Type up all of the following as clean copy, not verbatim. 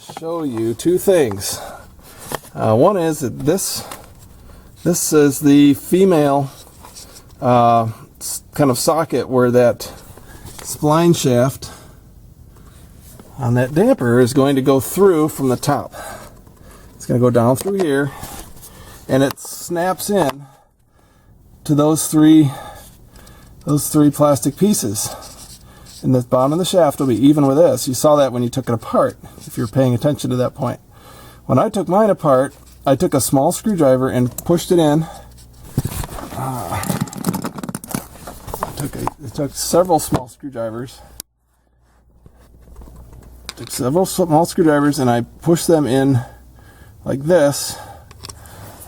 show you two things. One is that this is the female kind of socket where that spline shaft on that damper is going to go through from the top. It's going to go down through here, and it snaps in to those three plastic pieces. And the bottom of the shaft will be even with this. You saw that when you took it apart, if you're paying attention to that point. When I took mine apart, I took a small screwdriver and pushed it in. It took several small screwdrivers. And I pushed them in like this.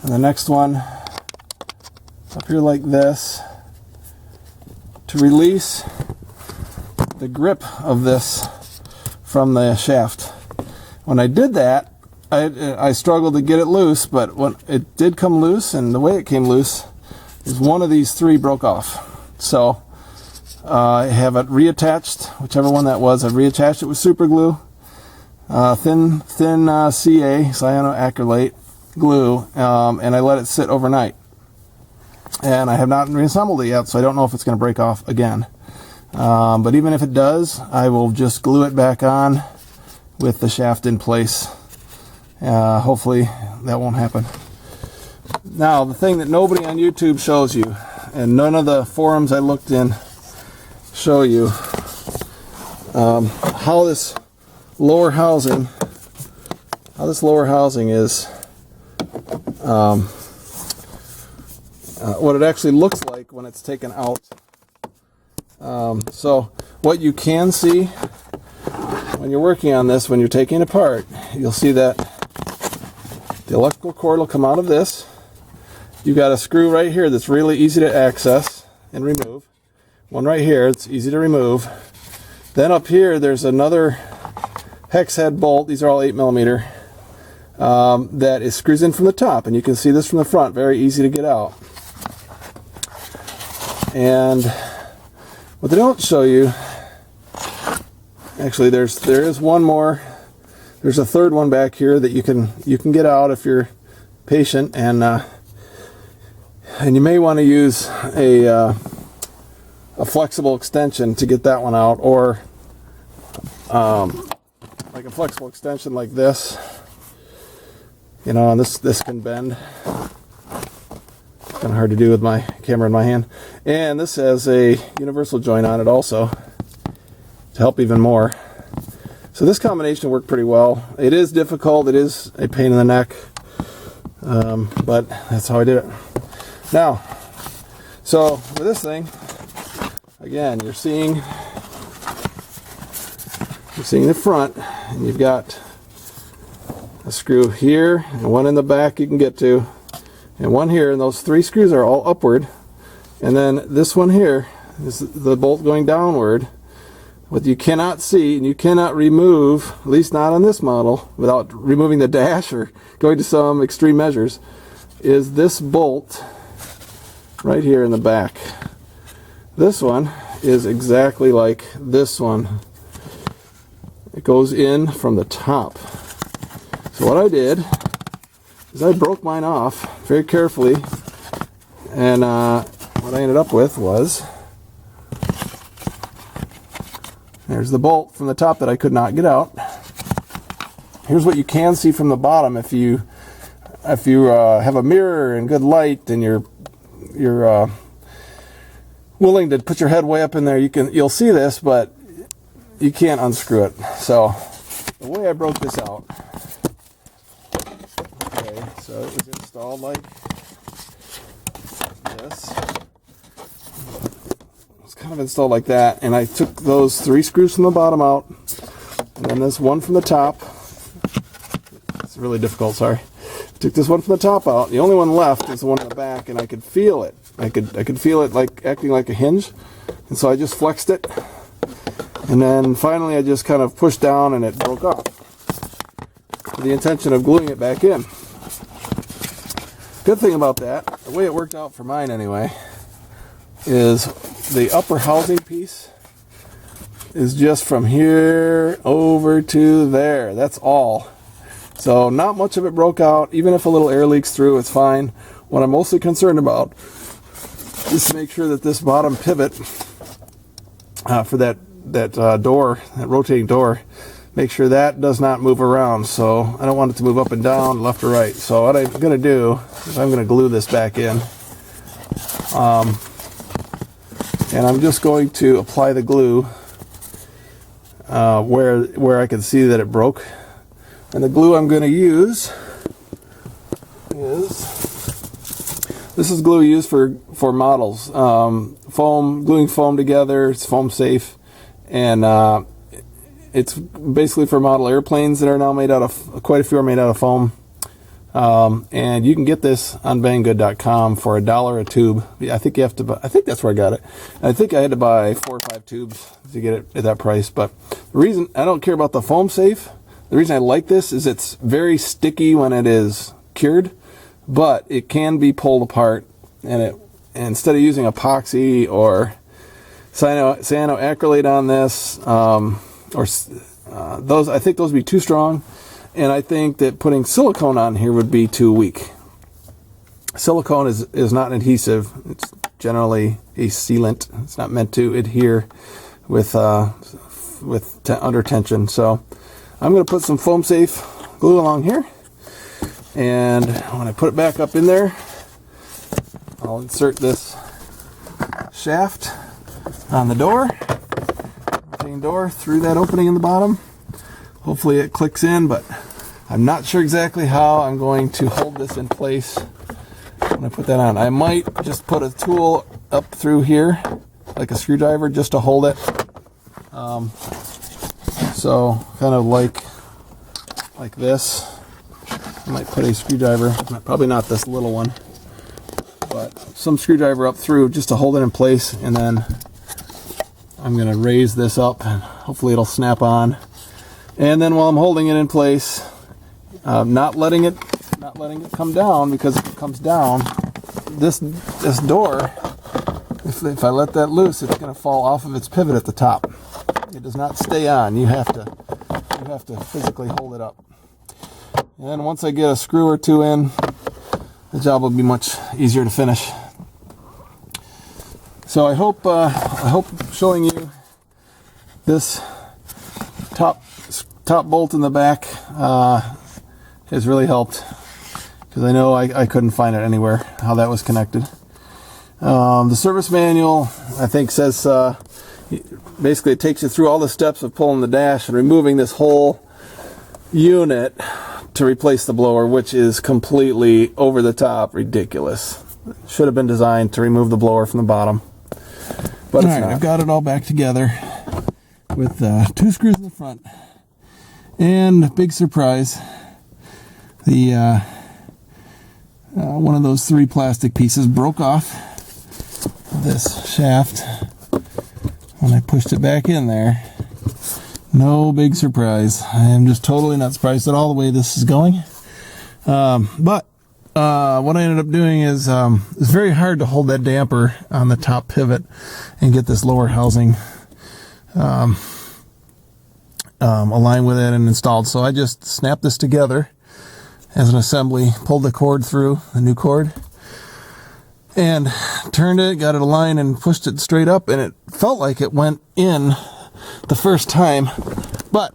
And the next one up here like this to release the grip of this from the shaft. When I did that, I struggled to get it loose, but when it did come loose, and the way it came loose is one of these three broke off. So I have it reattached, whichever one that was. I've reattached it with super glue, thin CA, cyanoacrylate glue, and I let it sit overnight. And I have not reassembled it yet, so I don't know if it's going to break off again. But even if it does, I will just glue it back on with the shaft in place. Hopefully that won't happen. Now, the thing that nobody on YouTube shows you, and none of the forums I looked in show you, how this lower housing is, what it actually looks like when it's taken out. So what you can see when you're working on this, when you're taking it apart, you'll see that the electrical cord will come out of this. You've got a screw right here that's really easy to access and remove. One right here, it's easy to remove. Then up here, there's another hex head bolt. These are all 8mm. That is screws in from the top, and you can see this from the front. Very easy to get out. And what they don't show you, actually, there is one more. There's a third one back here that you can get out if you're patient, and you may want to use a flexible extension to get that one out, or like a flexible extension like this. You know, and this can bend. Kind of hard to do with my camera in my hand. And this has a universal joint on it also to help even more. So this combination worked pretty well. It is difficult. It is a pain in the neck. But that's how I did it. Now, so with this thing, again, you're seeing the front, and you've got a screw here and one in the back you can get to, and one here, and those three screws are all upward. And then this one here is the bolt going downward. What you cannot see, and you cannot remove, at least not on this model, without removing the dash or going to some extreme measures, is this bolt right here in the back. This one is exactly like this one. It goes in from the top. So what I did is I broke mine off very carefully, and what I ended up with was, there's the bolt from the top that I could not get out. Here's what you can see from the bottom if you have a mirror and good light, and you're willing to put your head way up in there. You'll see this, but you can't unscrew it. So the way I broke this out. Okay, so it was installed like this. Kind of installed like that, and I took those three screws from the bottom out, and then this one from the top. It's really difficult, sorry. Took this one from the top out. The only one left is the one in the back, and I could feel it. I could feel it like acting like a hinge, and so I just flexed it, and then finally I just kind of pushed down, and it broke off with the intention of gluing it back in. Good thing about that, the way it worked out for mine anyway, is the upper housing piece is just from here over to there. That's all. So not much of it broke out. Even if a little air leaks through, it's fine. What I'm mostly concerned about is to make sure that this bottom pivot for that door, that rotating door, make sure that does not move around. So I don't want it to move up and down, left or right. So what I'm going to do is I'm going to glue this back in. And I'm just going to apply the glue where I can see that it broke. And the glue I'm going to use is, this is glue used for models. Gluing foam together, it's foam safe. And it's basically for model airplanes that are now made out of, quite a few are made out of foam. And you can get this on banggood.com for $1 a tube. I think you have to buy, I think that's where I got it. And I think I had to buy 4 or 5 tubes to get it at that price. But the reason I don't care about the foam safe, the reason I like this is it's very sticky when it is cured, but it can be pulled apart, and instead of using epoxy or cyanoacrylate on this, those, I think those would be too strong. And I think that putting silicone on here would be too weak. Silicone is not an adhesive. It's generally a sealant. It's not meant to adhere with under tension. So I'm going to put some foam safe glue along here. And when I put it back up in there, I'll insert this shaft on the door, rotating door, through that opening in the bottom. Hopefully it clicks in, but I'm not sure exactly how I'm going to hold this in place when I put that on. I might just put a tool up through here, like a screwdriver, just to hold it. So kind of like this. I might put a screwdriver, probably not this little one, but some screwdriver up through just to hold it in place, and then I'm going to raise this up and hopefully it'll snap on. And then while I'm holding it in place, not letting it come down, because if it comes down, this door, if I let that loose, it's going to fall off of its pivot at the top. It does not stay on. You have to physically hold it up. And then once I get a screw or two in, the job will be much easier to finish. So I hope showing you this top bolt in the back has really helped, because I know I couldn't find it anywhere how that was connected. The service manual, I think, says basically it takes you through all the steps of pulling the dash and removing this whole unit to replace the blower, which is completely over the top ridiculous. Should have been designed to remove the blower from the bottom, but it's not. I've got it all back together with 2 screws in the front. And big surprise, the one of those 3 plastic pieces broke off this shaft when I pushed it back in there. No big surprise. I am just totally not surprised at all the way this is going. But what I ended up doing is it's very hard to hold that damper on the top pivot and get this lower housing aligned with it and installed. So I just snapped this together as an assembly, pulled the cord through, the new cord, and turned it, got it aligned, and pushed it straight up, and it felt like it went in the first time. But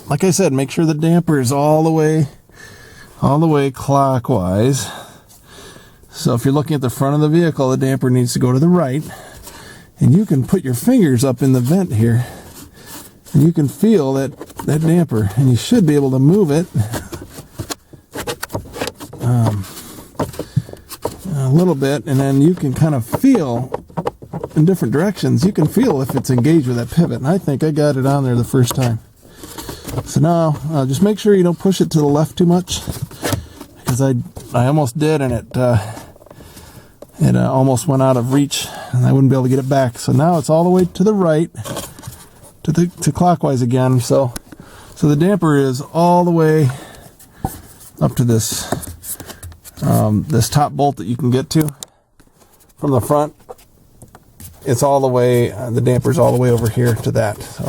like I said, make sure the damper is all the way clockwise. So if you're looking at the front of the vehicle, the damper needs to go to the right, and you can put your fingers up in the vent here, and you can feel that damper, and you should be able to move it a little bit, and then you can kind of feel in different directions. You can feel if it's engaged with that pivot, and I think I got it on there the first time. So now just make sure you don't push it to the left too much, because I almost did, and it almost went out of reach, and I wouldn't be able to get it back. So now it's all the way to the right, to clockwise again. So the damper is all the way up to this this top bolt that you can get to from the front. it's all the way, the damper's all the way over here to that. So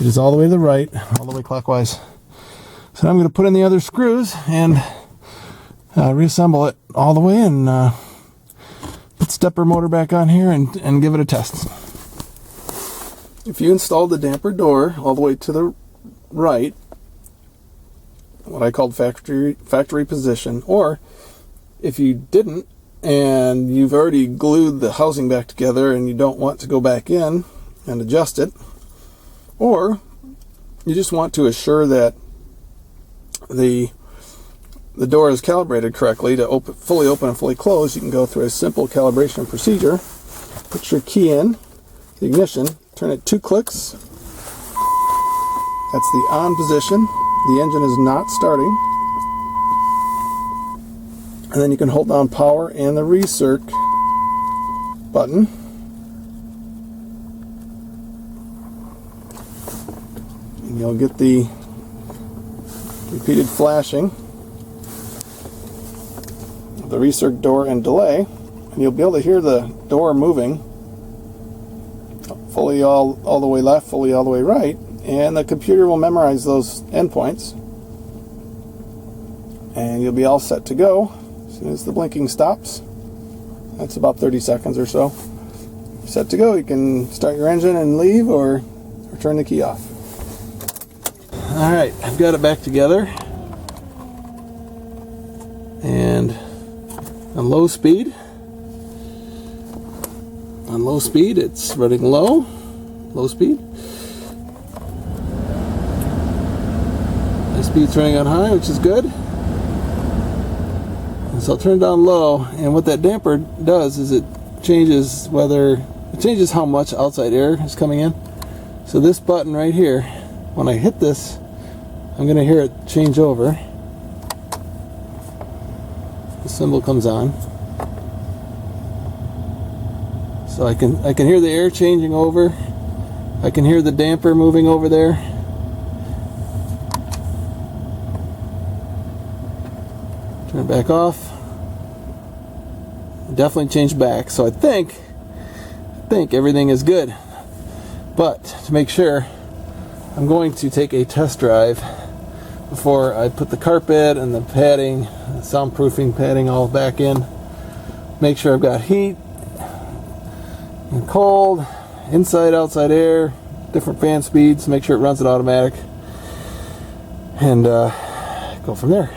it is all the way to the right, all the way clockwise. So now I'm going to put in the other screws and reassemble it all the way and put the stepper motor back on here and give it a test. If you installed the damper door all the way to the right, what I called factory position, or if you didn't and you've already glued the housing back together and you don't want to go back in and adjust it, or you just want to assure that the door is calibrated correctly to fully open and fully close, you can go through a simple calibration procedure. Put your key in the ignition, turn it 2 clicks. That's the on position. The engine is not starting. And then you can hold down power and the recirc button. And you'll get the repeated flashing of the recirc door and delay. And you'll be able to hear the door moving fully all the way left, fully all the way right. And the computer will memorize those endpoints. And you'll be all set to go as soon as the blinking stops. That's about 30 seconds or so. Set to go. You can start your engine and leave or turn the key off. Alright, I've got it back together. And on low speed. On low speed, it's running low speed. High speed's running on high, which is good. And so I'll turn it down low, and what that damper does is it changes how much outside air is coming in. So this button right here, when I hit this, I'm going to hear it change over. The symbol comes on. So I can hear the air changing over. I can hear the damper moving over there. Turn it back off. Definitely changed back. So I think everything is good. But to make sure, I'm going to take a test drive before I put the carpet and the padding, the soundproofing padding all back in. Make sure I've got heat and cold, inside, outside air, different fan speeds, make sure it runs it automatic, and go from there.